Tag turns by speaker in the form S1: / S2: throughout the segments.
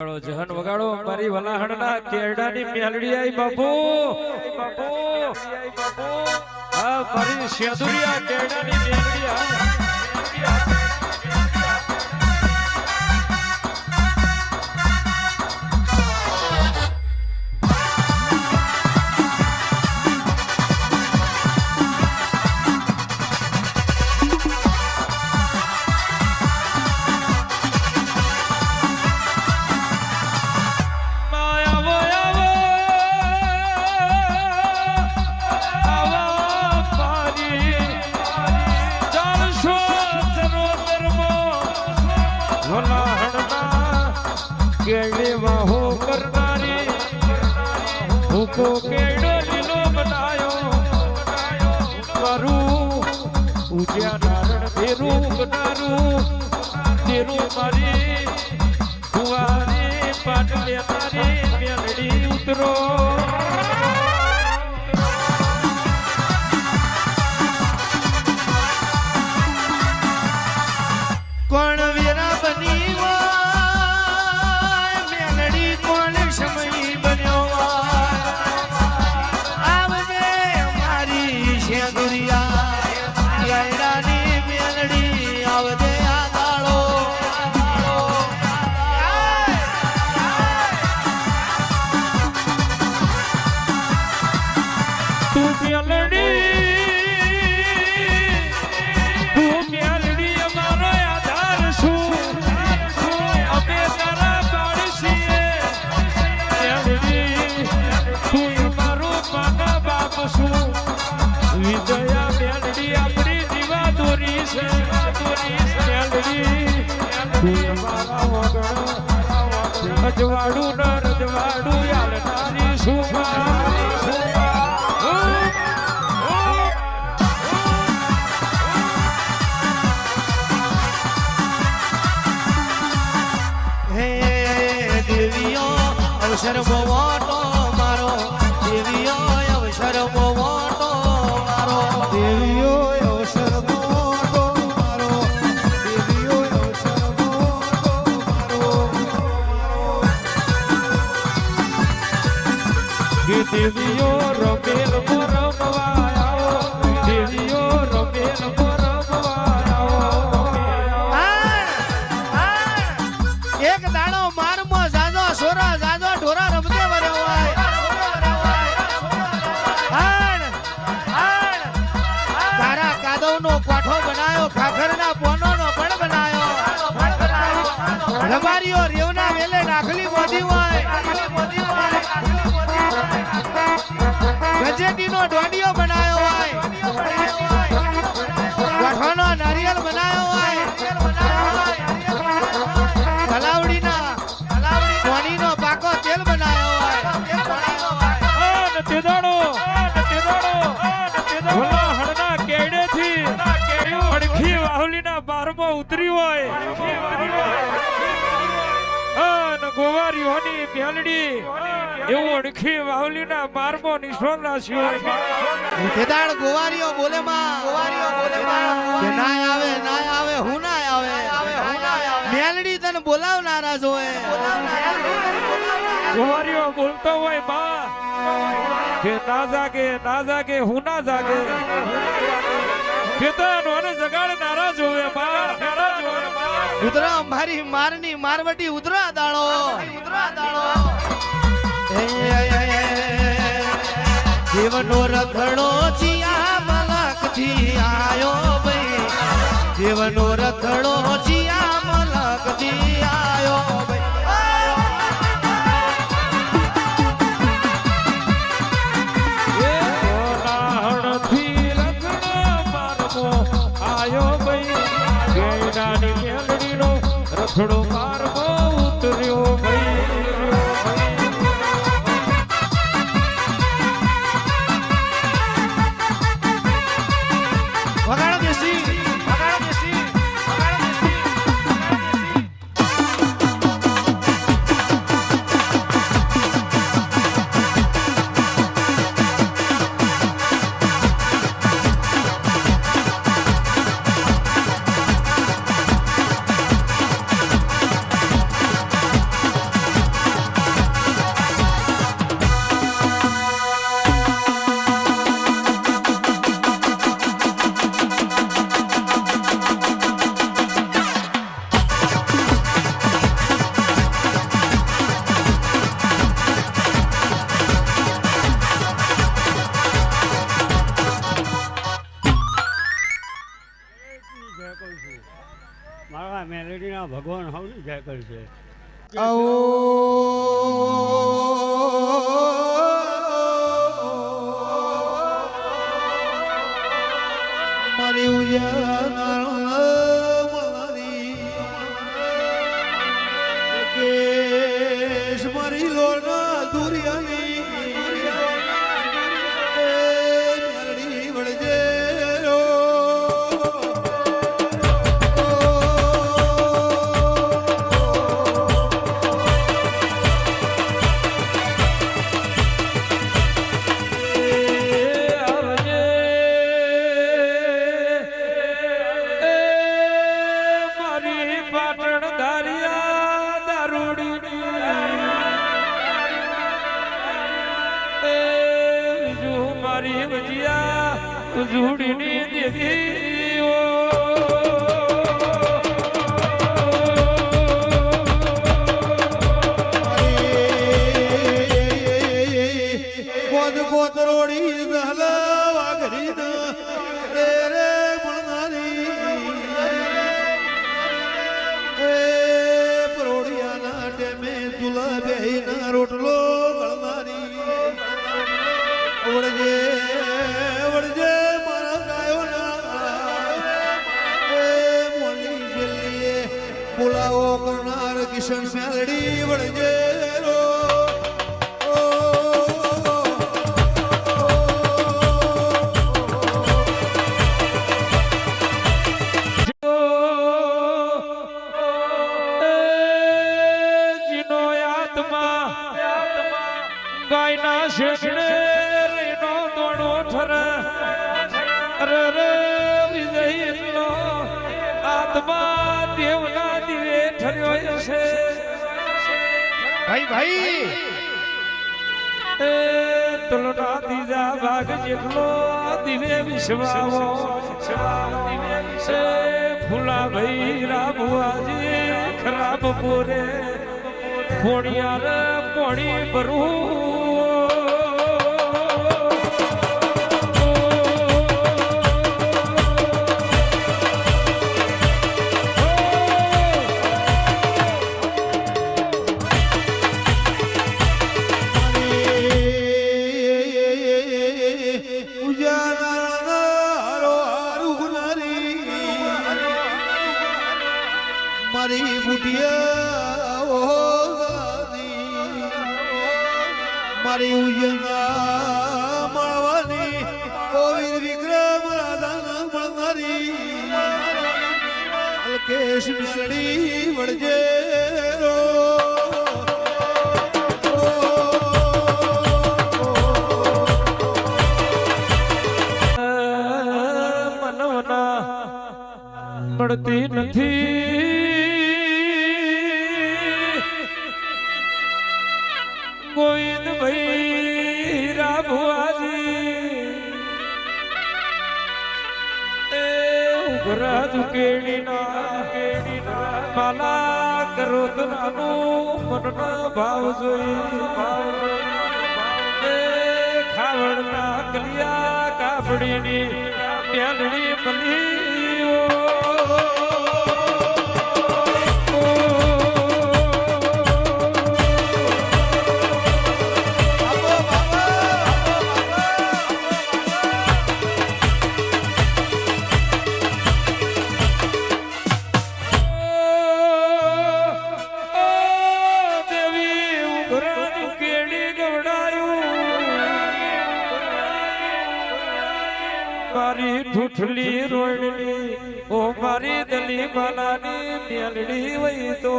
S1: જહન વગાડો મારી વલાહણના કેરડાની મેલડી આઈ બાપુ આ મારી શેદુરિયા કેરડાની મેલડી આ केड़े वाहो करनारी हुको केड़ो लीलो बनायो करू उज्या नारण फेरू बनारू तेरू मारी हुआरी पाटले मारी मेलड़ी उतरो
S2: कोण वीरा बनी
S1: વિજયા મેલડી આપણી દીવા દોરી છે મેલડી તું મારા વગર રજવાડું ન રજવાડું યાલનારી સુમા
S2: હે દેવીઓ અવસર મોટો મારો દેવીઓ અવસર મોટો મારો દેવીઓ અવસર મોટો મારો દેવીઓ અવસર મોટો મારો
S1: કે દેવીઓ રમેલ પરમવાયો દેવીઓ રમેલ પરમવાયો
S2: એક દાડો મારમો જાજો સોરા જાજો ઢોરા રમતે વર્યો હોય તારા કાદવનો કોઠો બનાયો ખાખરના પોનોનો પણ બનાયો રબારીઓ રેવના વેલે નાખલી મોદી હોય ગજેટીનો ડોડિયો બનાયો હોય કોઠોનો નારિયેલ બનાયો હોય તલાવડીના પાણીનો પાકો તેલ બનાયો હોય
S1: તેદાડો વલાહણના કેડેથી અડખી વાહુલીના બારમાં ઉતરી હોય ગોવારીઓની મેલડી એવું અડખી વાહુલીના બારમાં નિષ્ફળ રાખ્યું હોય
S2: તેદાડ ગોવારીઓ બોલે માં કે ના આવે હું ના આવે મેલડી તને બોલાવનારા જોએ
S1: ગોવારીઓ બોલતો હોય બા કે ના જાગે હું ના જાગે કેતન ઓને જગાડનારા જોવે બા
S2: ઉતરા મારી મારની મારવટી ઉતરા દાડો જીવનો રખડો ચિયા મલક થી આયો ભાઈ જીવનો રખડો ચિયા મલક થી આયો
S1: રખડો મારમાં ઉતર્યો
S2: વગાડો દેશી
S3: ભગવાન હવની જાય કરશે
S2: મારી ઉજાનારી કેશ મારી લોના દુરિયાની મેલડી વળજે
S1: જોડીની દેવી
S2: કોદ કોતરોડી દહલા ઘરી રે રે મળનારી એ પરોડિયાના ટેમે તુલા બેહીના રોટલો ગળનારી વળજે વળજે મારા ગાયોના એ મોલી જલ્લીએ બોલાવો કરનાર કિશન મેલડી વળજે રો
S1: જીનો આત્મા ગાયના શેષણે રેનો દોડો ઠર રે વિજયનો આત્મા દેવના દિવે ઠર્યો છે
S2: ભાઈ
S1: એ તુલના ત્રીજા ભાગ જેટલો દિવે વિશ્વાવો ફૂલા ભાઈ રામવાજી ખરાબ પોરે પોણિયાર પોણી ભરું
S2: મારી બુટિયા મારી ઉજના મળવાની ગોવિંદ વિક્રમ રાધા મળનારી અલ્કેશ મિસડી વળજે રો
S1: મનવના મળતી નથી ગોવિંદ ભાઈ રાભુઆજી એ ઉઘરા કેડીના માલા કરો તો નાનું મનના ભાવ જોઈ એ ખાવડના કલિયા કાપડીની પ્યાલડી મળી મારી ઠૂઠલી રોડની ઓ મારી દલી માલાની મેલડી વઈ તો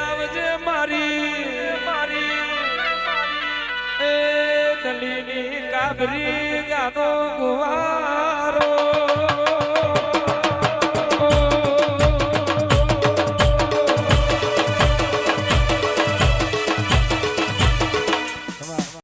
S1: આવજે મારી એ દલીની કાબરી ગાનો ગુવારો